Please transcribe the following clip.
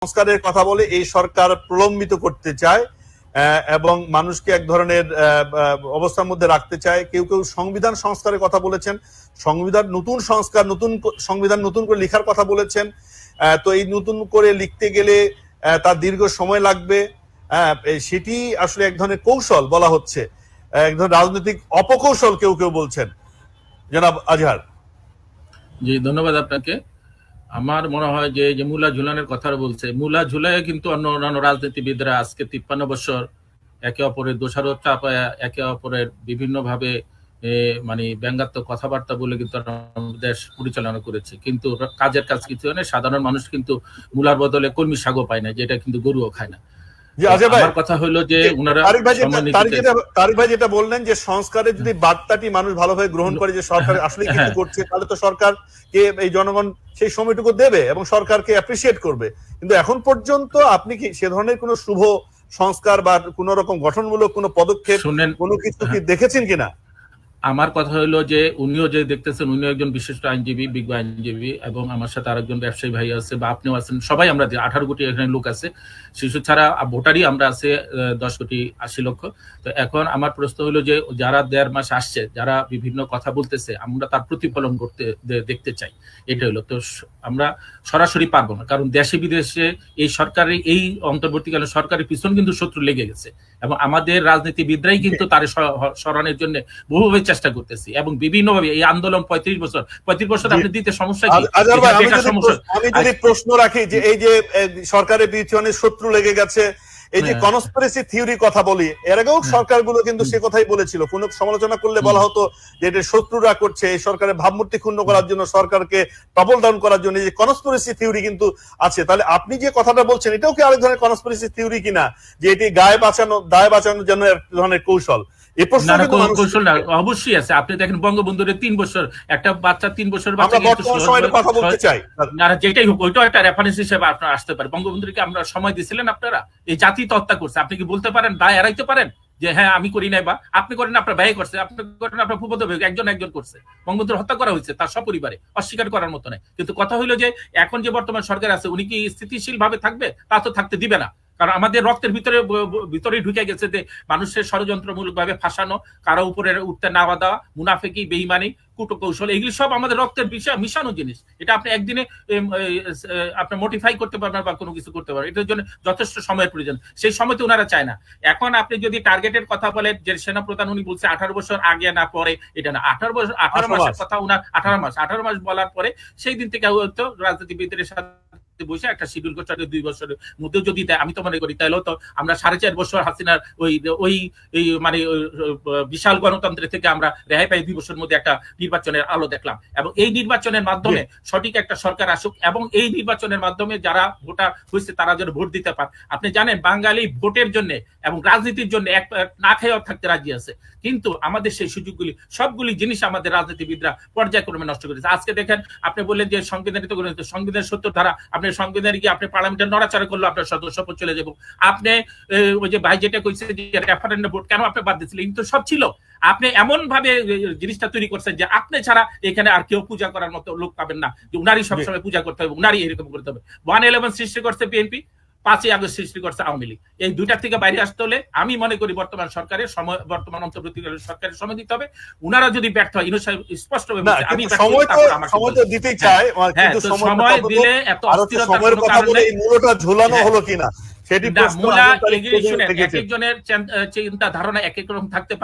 সংস্কারের কথা বলে এই সরকার প্রলম্বিত করতে চায় এবং মানুষকে এক ধরনের অবস্থার মধ্যে রাখতে চায়। কেউ কেউ সংবিধান সংস্কারের কথা বলেছেন, নতুন সংবিধান নতুন করে লেখার কথা বলেছেন। তো এই নতুন করে লিখতে গেলে তার দীর্ঘ সময় লাগবে, সেটি আসলে এক ধরনের কৌশল বলা হচ্ছে, এক ধরনের রাজনৈতিক অপকৌশল কেউ কেউ বলছেন। জনাব আজহার। জি, ধন্যবাদ আপনাকে। আমার মনে হয় যে মুলা ঝুলানের কথা বলছে, মুলা ঝুলায় কিন্তু অন্যান্য রাজনীতিবিদরা আজকে 53 বছর একে অপরের দোষারোপ চাপায় একে অপরের বিভিন্ন ভাবে মানে ব্যঙ্গাত্মক কথাবার্তা বলে কিন্তু দেশ পরিচালনা করেছে, কিন্তু কাজের কাজ কিছু হয় না। সাধারণ মানুষ কিন্তু মুলার বদলে কর্মী শাকও পায় না, যেটা কিন্তু গরুও খায় না। আমার কথা হলো যে ওনারা তারিক ভাই যেটা বললেন যে সংস্কারের যদি বার্তাটি মানুষ ভালোভাবে গ্রহণ করে যে সরকার আসলে কিছু করছে, তাহলে তো সরকারকে এই জনগণ সেই সময়টুকু দেবে এবং সরকারকে অ্যাপ্রিসিয়েট করবে। কিন্তু এখন পর্যন্ত আপনি কি সে ধরনের কোনো শুভ সংস্কার বা কোন রকম গঠনমূলক কোনো পদক্ষেপ কোনো কিছু কি দেখেছেন কিনা? আমার কথা হলো যে উনিও যে দেখতেছেন, উনিও একজন বিশিষ্ট আইনজীবী, বিজ্ঞ আইনজীবী, এবং আমার সাথে আরেকজন ব্যবসায়ী ভাই আছে বা আপনিও আছেন, সবাই আমরা 18 কোটি এখানে লোক আছে, শিশু ছাড়া ভোটারই আমরা আছে 10 কোটি 80 লক্ষ। তো এখন আমার প্রশ্ন হলো যে যারা 1.5 মাস আসছে, যারা বিভিন্ন কথা বলতেছে, আমরা তার প্রতিফলন করতে দেখতে চাই। এটা হলো তো আমরা সরাসরি পারবো না, কারণ দেশে বিদেশে এই সরকারের এই অন্তর্বর্তীকালীন সরকারের পিছন কিন্তু শত্রু লেগে গেছে, এবং আমাদের রাজনীতিবিদরাই কিন্তু তার সরানোর জন্য বহুভাবে চেষ্টা করতেছি, এবং বিভিন্নভাবে এই আন্দোলন 35 বছর আপনি দিতে সমস্যা কি? আমি যদি প্রশ্ন রাখি যে এই যে সরকারের পিছনে শত্রু লেগে গেছে, এই যে কনস্পিরেসি থিওরি কথা বলি, এর আগেও সরকারগুলো কিন্তু সে কথাই বলেছিল। কোন সমালোচনা করলে বলা হতো যে এটা শত্রুরা করছে, এই সরকারের ভাবমূর্তি ক্ষুণ্ণ করার জন্য, সরকারকে টপল ডাউন করার জন্য। যে কনস্পিরেসি থিওরি কিন্তু আছে, তাহলে আপনি যে কথাটা বলছেন এটাও কি আরেক ধরনের কনস্পিরেসি থিওরি কিনা, যে এটি দায় বাঁচানোর জন্য এক ধরনের কৌশল? অবশ্যই আছে। আপনি দেখেন বঙ্গবন্ধুর 3 বছর একটা বাচ্চা, 3 বছর কথা বলতে চাই, যেটাই হোক ওইটাও একটা রেফারেন্স হিসেবে আপনার আসতে পারে। বঙ্গবন্ধুকে আমরা সময় দিয়েছিলেন আপনারা? এই জাতি তো হত্যা করছে, আপনি কি বলতে পারেন, দায় এড়াইতে পারেন যে হ্যাঁ আমি করি নাই, বা আপনি করেন আপনার ব্যয় করছে, আপনি করেন আপনার ফুফাতো ভাই, একজন করছে। বঙ্গবন্ধুর হত্যা করা হয়েছে তার সপরিবারে, অস্বীকার করার মতো নয়। কিন্তু কথা হইলো যে এখন যে বর্তমান সরকার আছে, উনি কি স্থিতিশীল ভাবে থাকবে? তা তো থাকতে দিবে না, কারণ আমাদের রক্তের ভিতরে ঢুকে গেছে যে মানুষের ষড়যন্ত্রমূলক ভাবে ফাঁসানো, কারো উপরে উঠতে না দেওয়া, মুনাফেকি, বেইমানি, কূটকৌশল, এগুলি সব আমাদের রক্তের মিশানো জিনিস। এটা আপনি একদিনে আপনি মডিফাই করতে পারবেন বা কোনো কিছু করতে পারবেন, এটার জন্য যথেষ্ট সময়ের প্রয়োজন। সেই সময় তো ওনারা চায় না। এখন আপনি যদি টার্গেটের কথা বলেন, যে সেনাপ্রধান উনি বলছে 18 বছর আগে না পরে, এটা না, 18 মাসের কথা উনার, 18 মাস বলার পরে সেই দিন থেকে হয়তো রাজনীতিবিদদের সাথে বসে একটা শিডিউল করছে 2 বছরের মধ্যে যদি দেয়, আমি তো মনে করি তাহলে তো আমরা 4.5 বছর হাসিনার ওই মানে বিশাল গণতন্ত্রের থেকে আমরা রেহাই পাই, 2 বছরের মধ্যে একটা নির্বাচনের আলো দেখলাম। এবং এই নির্বাচনের মাধ্যমে সঠিক একটা সরকার আসুক, এবং এই নির্বাচনের মাধ্যমে যারা ভোটার হয়েছে তারা যেন ভোট দিতে পারে। আপনি জানেন বাঙালি ভোটের জন্য এবং রাজনীতির জন্য এক না খেয়েও থাকতে রাজি আছে, কিন্তু আমাদের সেই সুযোগগুলি সবগুলি জিনিস আমাদের রাজনীতিবিদরা পর্যায়ক্রমে নষ্ট করেছে। আজকে দেখেন, আপনি বললেন যে সংবিধানিত করে, সংবিধানের 70 ধারা, আপনি সংবিধানে গিয়ে আপনি পার্লামেন্টের নড়াচড়া করলো, আপনার সদস্যপদ চলে যাব। আপনি ওই যে ভাই যেটা কইছে যে রেফারেন্ডাম ভোট কেন আপনি বাদ দিয়েছিলেন, কিন্তু সব ছিল। আপনি এমন ভাবে জিনিসটা তৈরি করছেন যে আপনি ছাড়া এখানে আর কেউ পূজা করার মতো লোক পাবেন না, যে উনারই সবসময় পূজা করতে হবে, উনারই এরকম করতে হবে। 111 সৃষ্টি করছে বিএনপি, 5ই আগস্ট সৃষ্টি করছে আওয়ামী লীগ। এই দুইটার থেকে বাইরে আসতে হলে আমি মনে করি বর্তমান অন্তর্বর্তীকালীন সরকারের সময় দিতে হবে। উনারা যদি ব্যর্থ হয়, ইউনূস সাহেব স্পষ্ট আমি সময় তো দিতেই চাই, কিন্তু সময় দিলে এত সময়ের কথা বলে এই মূলটা ঝুলানো হলো কিনা সেটি প্রশ্ন। এক একজনের চিন্তা ধারণা এক এক রকম থাকতে